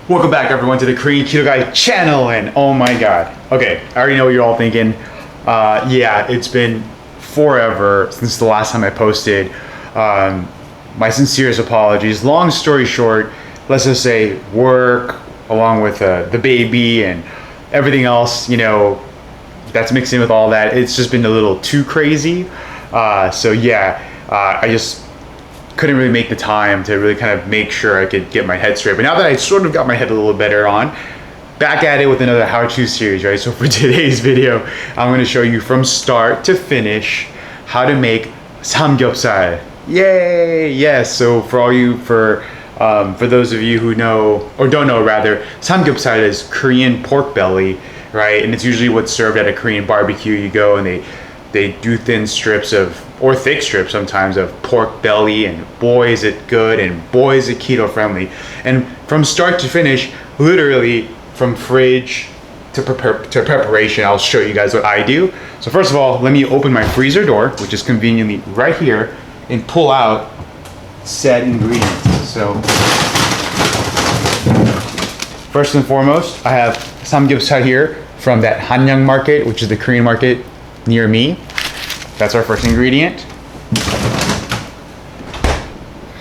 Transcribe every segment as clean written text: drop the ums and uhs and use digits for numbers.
Welcome back everyone to the Korean Keto Guy channel, and oh my god. Okay, I already know what you're all thinking. Yeah, it's been forever since the last time I posted. My sincerest apologies. Long story short, let's just say work along with the baby and everything else, you know, that's mixed in with all that. It's just been a little too crazy. So yeah, I just couldn't really make the time to really kind of make sure I could get my head straight. But now that I sort of got my head a little better on, back at it with another how-to series, right? So for today's video, I'm going to show you from start to finish how to make samgyeopsal. Yay! Yes. So for those of you who know or don't know, rather, samgyeopsal is Korean pork belly, right? And it's usually what's served at a Korean barbecue. You go and they do thin strips or thick strips sometimes of pork belly, and boy is it good, and boy is it keto friendly. And from start to finish, literally from fridge to preparation, I'll show you guys what I do. So first of all, let me open my freezer door, which is conveniently right here, and pull out said ingredients. So first and foremost, I have samgyeopsal here from that Hanyang market, which is the Korean market near me. That's our first ingredient.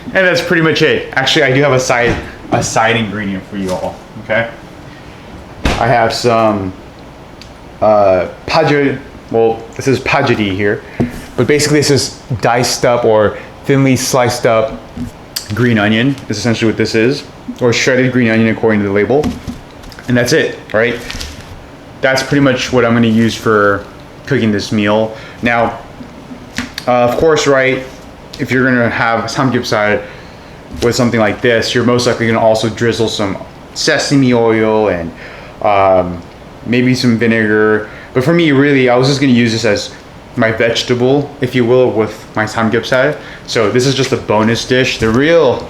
And that's pretty much it. Actually, I do have a side ingredient for you all, okay? I have some this is pajadi here, but basically this is diced up or thinly sliced up green onion is essentially what this is, or shredded green onion according to the label. And that's it, right? That's pretty much what I'm gonna use for cooking this meal. Now, of course, right, if you're gonna have samgyeopsal with something like this, you're most likely gonna also drizzle some sesame oil and maybe some vinegar. But for me, really, I was just gonna use this as my vegetable, if you will, with my samgyeopsal. So this is just a bonus dish. The real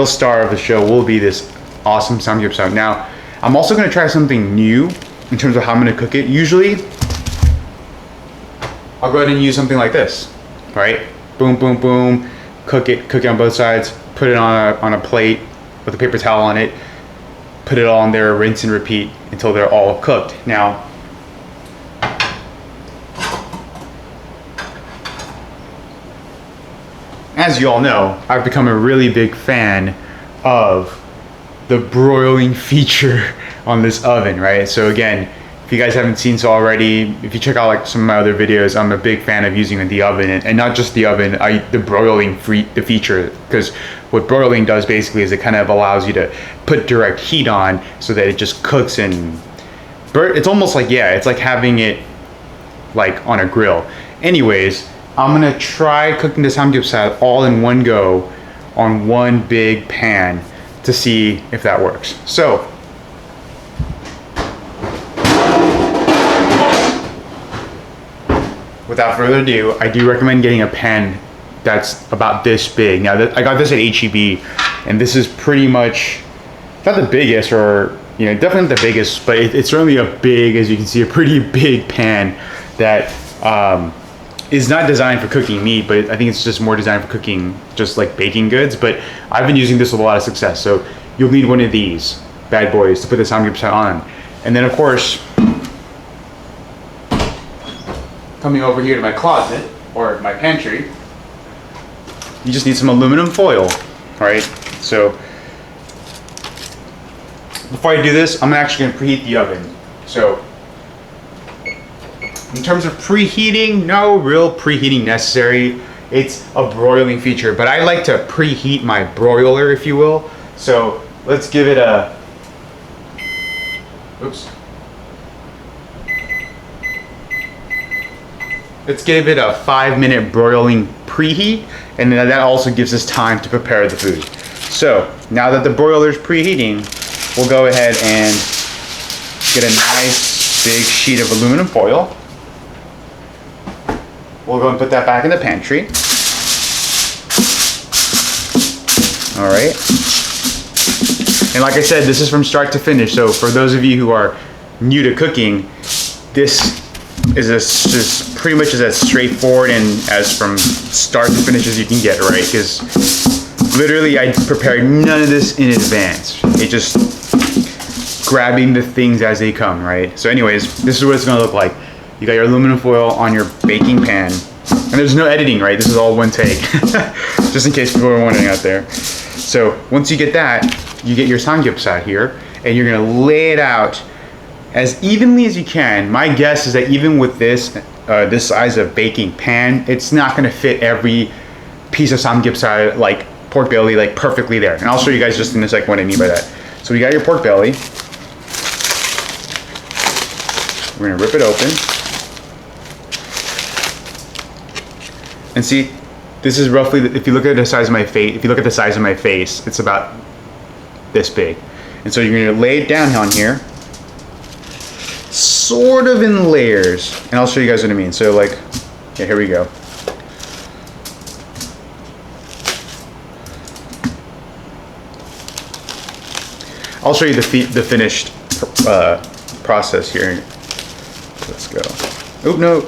star of the show will be this awesome samgyeopsal. Now, I'm also gonna try something new in terms of how I'm gonna cook it. Usually, I'll go ahead and use something like this, right? Boom, boom, boom, cook it on both sides, put it on a plate with a paper towel on it, put it all in there, rinse and repeat until they're all cooked. Now, as you all know, I've become a really big fan of the broiling feature on this oven, right? So again, if you guys haven't seen so already, if you check out like some of my other videos, I'm a big fan of using the oven, and not just the oven, the broiling the feature, because what broiling does basically is it kind of allows you to put direct heat on so that it just cooks, and it's almost like, yeah, it's like having it like on a grill. Anyways, I'm gonna try cooking this samgyeopsal all in one go on one big pan to see if that works. So without further ado, I do recommend getting a pan that's about this big. Now, I got this at HEB, and this is pretty much not the biggest, or definitely not the biggest, but it's certainly a big, as you can see, a pretty big pan that is not designed for cooking meat, but I think it's just more designed for cooking just like baking goods. But I've been using this with a lot of success. So you'll need one of these bad boys to put the samgyeopsal on, and then of course, coming over here to my closet or my pantry, you just need some aluminum foil, right? So before I do this, I'm actually gonna preheat the oven. So in terms of preheating, no real preheating necessary. It's a broiling feature, but I like to preheat my broiler, if you will. So let's give it a, let's give it a 5-minute broiling preheat, and then that also gives us time to prepare the food. So now that the broiler's preheating, we'll go ahead and get a nice big sheet of aluminum foil. We'll go and put that back in the pantry. All right. And like I said, this is from start to finish. So for those of you who are new to cooking, this is pretty much as straightforward and as from start to finish as you can get, right? Because literally I prepared none of this in advance. It's just grabbing the things as they come, right? So anyways, this is what it's gonna look like. You got your aluminum foil on your baking pan. And there's no editing, right? This is all one take. Just in case people are wondering out there. So once you get that, you get your samgyeopsal here, and you're gonna lay it out as evenly as you can. My guess is that even with this size of baking pan, it's not gonna fit every piece of samgyeopsal, like pork belly, like perfectly there. And I'll show you guys just in a second what I mean by that. So we got your pork belly. We're gonna rip it open. And see, this is roughly, if you look at the size of my face, it's about this big. And so you're gonna lay it down on here, sort of in layers. And I'll show you guys what I mean. So like, yeah, here we go. I'll show you the finished process here. Let's go. Oop, no.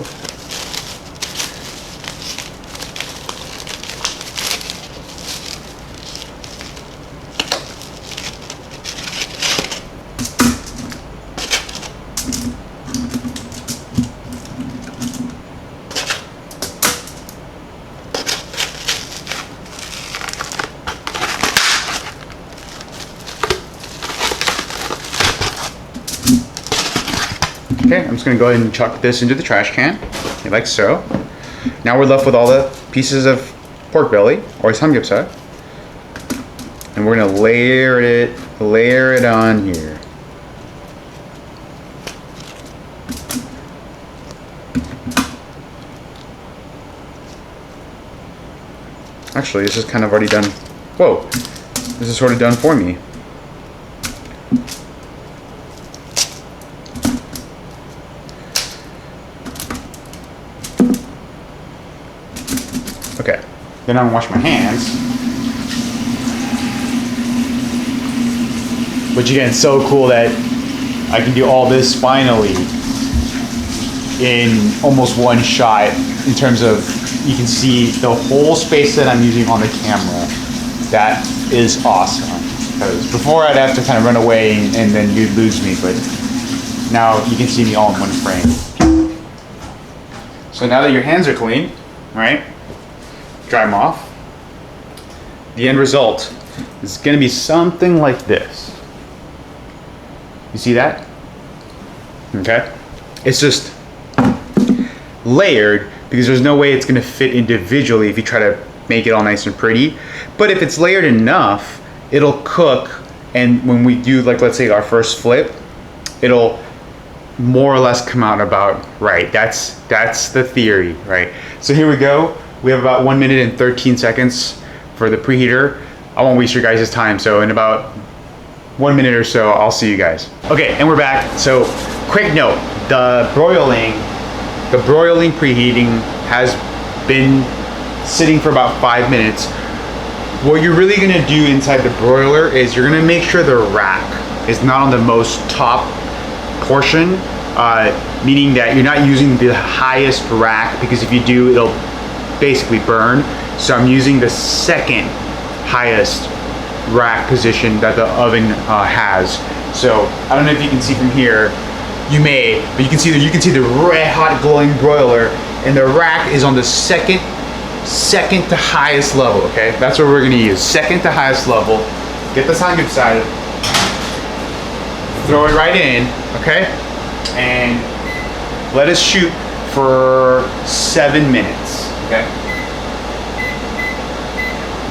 Okay, I'm just gonna go ahead and chuck this into the trash can, like so. Now we're left with all the pieces of pork belly, or samgyeopsal, and we're gonna layer it on here. Actually, this is kind of already done. Whoa, this is sort of done for me. Okay, then I'm gonna wash my hands. Which again, it's so cool that I can do all this finally in almost one shot in terms of, you can see the whole space that I'm using on the camera. That is awesome. Because before I'd have to kind of run away and then you'd lose me, but now you can see me all in one frame. So now that your hands are clean, right? Dry them off. The end result is going to be something like this. You see that? Okay? It's just layered because there's no way it's going to fit individually if you try to make it all nice and pretty. But if it's layered enough, it'll cook, and when we do, like, let's say our first flip, it'll more or less come out about right. That's the theory, right? So here we go. We have about 1 minute and 13 seconds for the preheater. I won't waste your guys' time, so in about 1 minute or so, I'll see you guys. Okay, and we're back. So, quick note, the broiling preheating has been sitting for about 5 minutes. What you're really gonna do inside the broiler is you're gonna make sure the rack is not on the most top portion, meaning that you're not using the highest rack, because if you do, it'll basically burn. So I'm using the second highest rack position that the oven has. So I don't know if you can see from here, you may, but you can see the red hot glowing broiler, and the rack is on the second to highest level. Okay, that's what we're gonna use, second to highest level. Get the samgyeopsal, throw it right in, okay, and let us shoot for 7 minutes. Okay.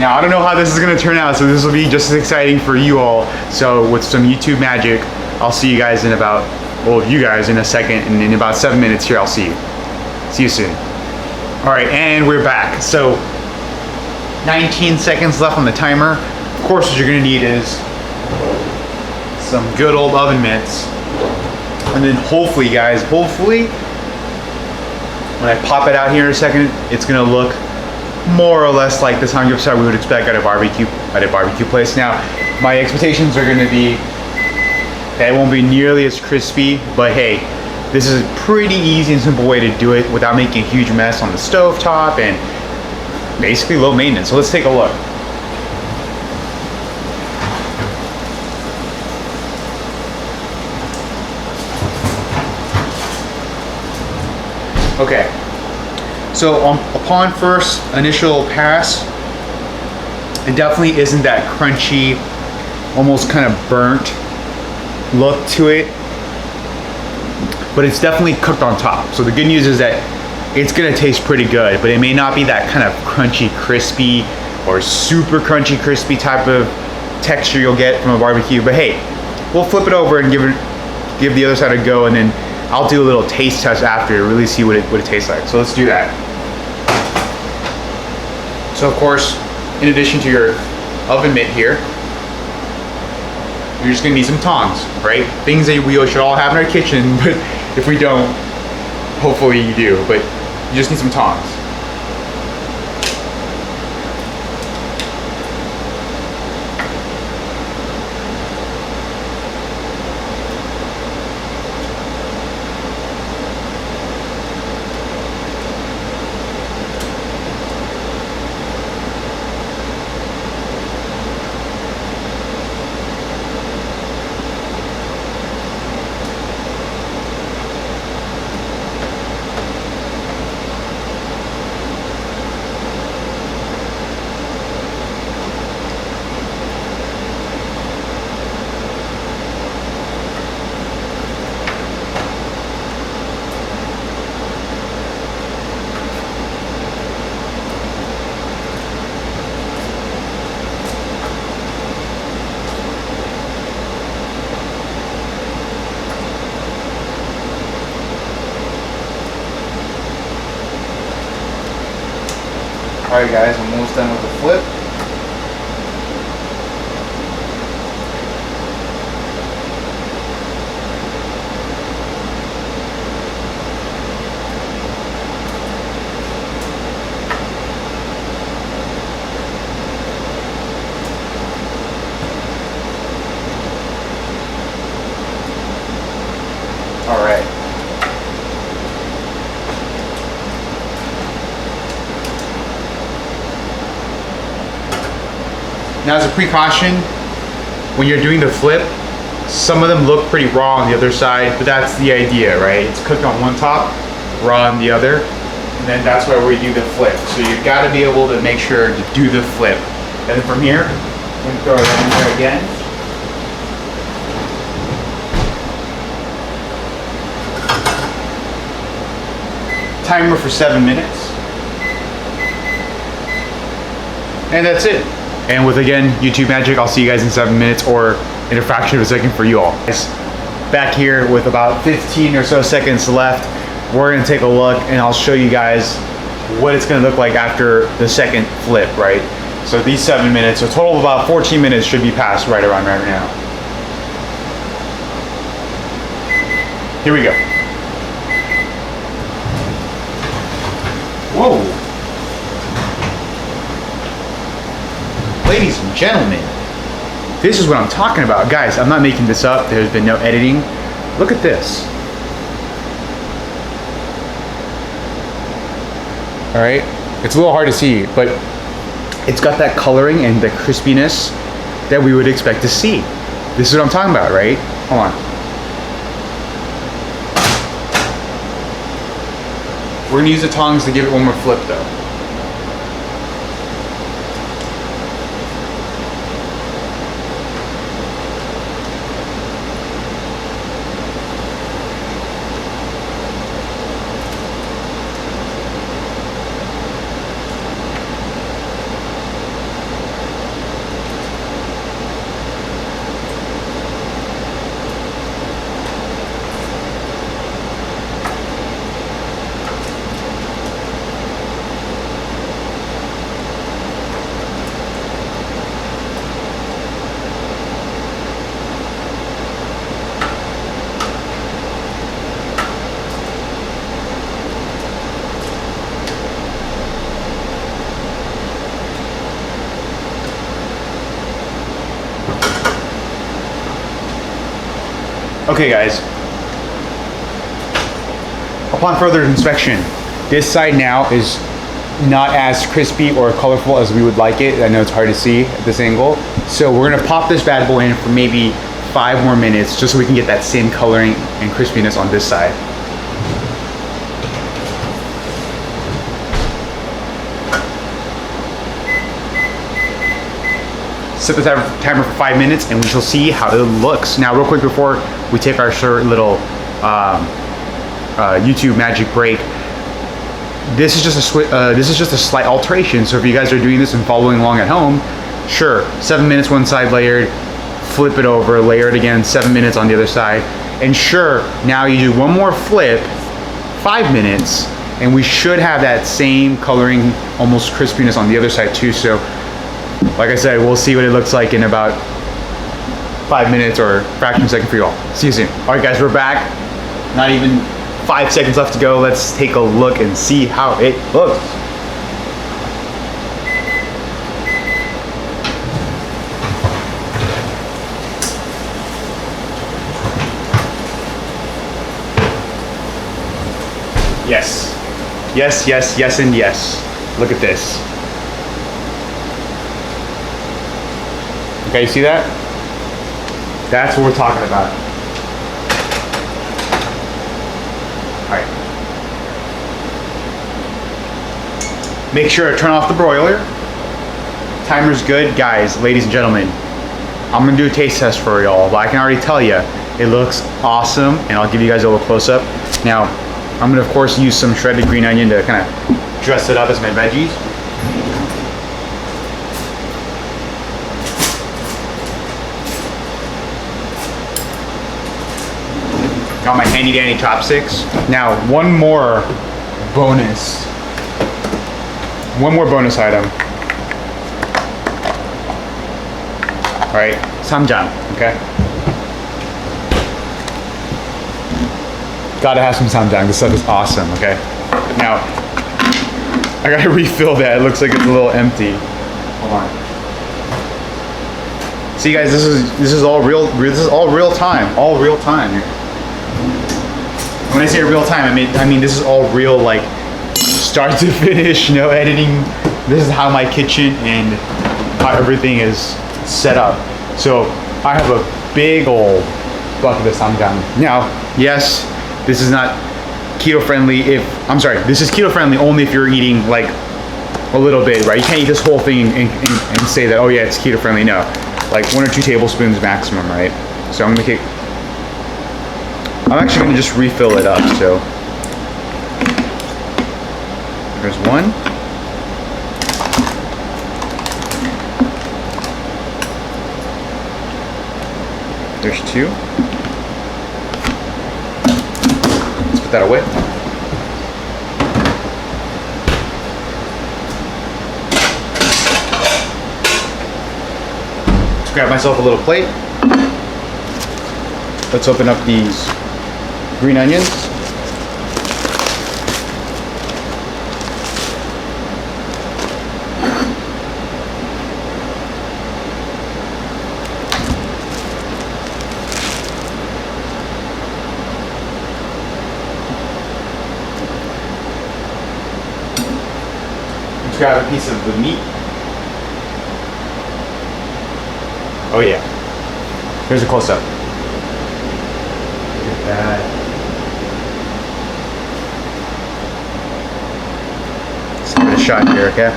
Now I don't know how this is gonna turn out, so this will be just as exciting for you all. So with some YouTube magic, I'll see you guys in about, well, you guys in a second, and in about 7 minutes here, I'll see you. See you soon. All right, and we're back. So 19 seconds left on the timer. Of course, what you're gonna need is some good old oven mitts. And then hopefully, guys, when I pop it out here in a second, it's gonna look more or less like the samgyeopsal we would expect at a barbecue place. Now, my expectations are gonna be that it won't be nearly as crispy, but hey, this is a pretty easy and simple way to do it without making a huge mess on the stove top, and basically low maintenance. So let's take a look. Okay, so upon first initial pass, it definitely isn't that crunchy, almost kind of burnt look to it, but it's definitely cooked on top. So the good news is that it's gonna taste pretty good, but it may not be that kind of crunchy, crispy, or super crunchy, crispy type of texture you'll get from a barbecue. But hey, we'll flip it over and give the other side a go, and then I'll do a little taste test after to really see what it tastes like. So let's do that. So of course, in addition to your oven mitt here, you're just gonna need some tongs, right? Things that we should all have in our kitchen, but if we don't, hopefully you do, but you just need some tongs. Alright guys, I'm almost done with the flip. Alright. Now as a precaution, when you're doing the flip, some of them look pretty raw on the other side, but that's the idea, right? It's cooked on one top, raw on the other, and then that's why we do the flip. So you've got to be able to make sure to do the flip. And then from here, I'm going to throw it in there again. Timer for 7 minutes. And that's it. And with, again, YouTube magic, I'll see you guys in 7 minutes, or in a fraction of a second for you all. Back here with about 15 or so seconds left, we're gonna take a look and I'll show you guys what it's gonna look like after the second flip, right? So these 7 minutes, so a total of about 14 minutes should be passed right around right now. Here we go. Whoa. Ladies and gentlemen, this is what I'm talking about. Guys, I'm not making this up. There's been no editing. Look at this. All right, it's a little hard to see, but it's got that coloring and the crispiness that we would expect to see. This is what I'm talking about, right? Hold on. We're gonna use the tongs to give it one more flip though. Okay guys, upon further inspection, this side now is not as crispy or colorful as we would like it. I know it's hard to see at this angle. So we're gonna pop this bad boy in for maybe 5 more minutes just so we can get that same coloring and crispiness on this side. set the timer for 5 minutes, and we shall see how it looks. Now, real quick before we take our short little YouTube magic break, this is just a slight alteration. So if you guys are doing this and following along at home, sure, 7 minutes one side layered, flip it over, layer it again, 7 minutes on the other side, and sure, now you do one more flip, 5 minutes, and we should have that same coloring, almost crispiness on the other side too. So like I said, we'll see what it looks like in about 5 minutes or a fraction of a second for you all. See you soon. All right guys, we're back. Not even 5 seconds left to go. Let's take a look and see how it looks. Yes. Yes, yes, yes, and yes. Look at this. Okay, you see that? That's what we're talking about. All right. Make sure to turn off the broiler. Timer's good. Guys, ladies and gentlemen, I'm gonna do a taste test for y'all, but I can already tell you, it looks awesome, and I'll give you guys a little close up. Now, I'm gonna of course use some shredded green onion to kind of dress it up as my veggies. Got my handy dandy chopsticks. Now, one more bonus item. All right, samjang, okay? Gotta have some samjang. This stuff is awesome, okay? Now, I gotta refill that. It looks like it's a little empty. Hold on. See, guys, this is all real. This is all real time. All real time. When I say real time, I mean this is all real, like start to finish. No editing. This is how my kitchen and how everything is set up. So I have a big old bucket of samjang. Now, yes, this is not keto friendly this is keto friendly only if you're eating like a little bit, right? You can't eat this whole thing and say that, oh yeah, it's keto friendly. No, like 1 or 2 tablespoons maximum, right? So I'm actually gonna just refill it up, so. There's one. There's 2. Let's put that away. Let's grab myself a little plate. Let's open up these green onions. Let's grab a piece of the meat. Oh yeah. Here's a close-up. Look at that. Give it a shot here, okay?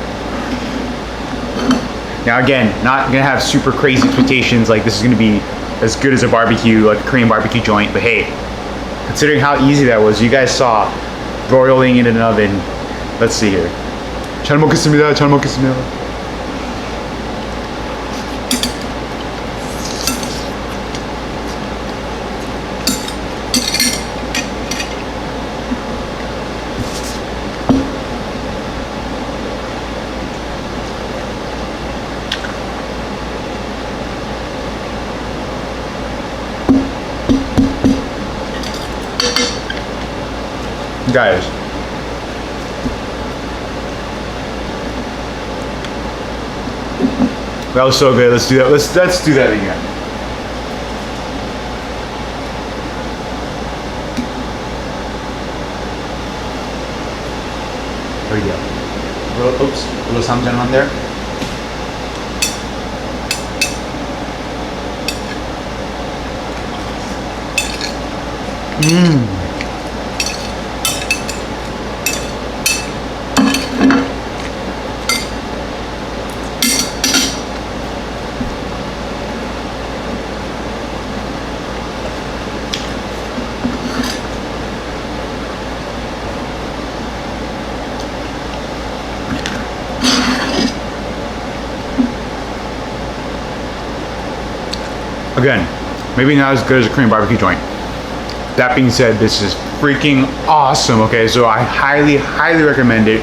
Now again, not gonna have super crazy expectations like this is gonna be as good as a barbecue, like a Korean barbecue joint, but hey, considering how easy that was, you guys saw broiling in an oven. Let's see here. 잘 먹겠습니다. 잘 먹겠습니다. Guys, that was so good. Let's do that. Let's do that again. There we go. Oops, a little something on there. Mmm. Again, maybe not as good as a Korean barbecue joint. That being said, this is freaking awesome, okay? So I highly, highly recommend it.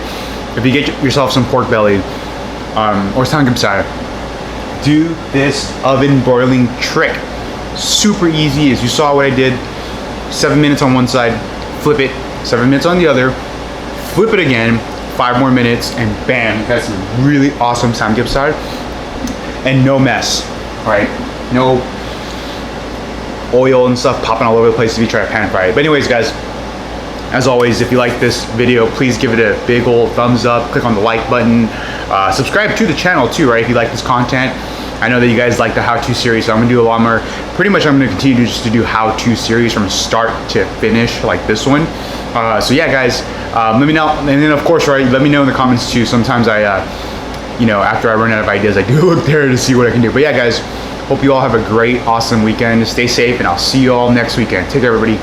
If you get yourself some pork belly or samgyeopsal, do this oven broiling trick. Super easy, as you saw what I did. 7 minutes on one side, flip it, 7 minutes on the other, flip it again, 5 more minutes, and bam, you got some really awesome samgyeopsal and no mess, all right? No oil and stuff popping all over the place if you try to pan fry it. But anyways, guys, as always, if you like this video, please give it a big old thumbs up, click on the like button, subscribe to the channel too, right, if you like this content. I know that you guys like the how-to series, so I'm gonna do a lot more. Pretty much I'm gonna continue just to do how-to series from start to finish, like this one. So yeah, guys, let me know, and then of course, right, let me know in the comments too. Sometimes I, you know, after I run out of ideas, I do look there to see what I can do. But yeah, guys, hope you all have a great, awesome weekend. Stay safe, and I'll see you all next weekend. Take care, everybody.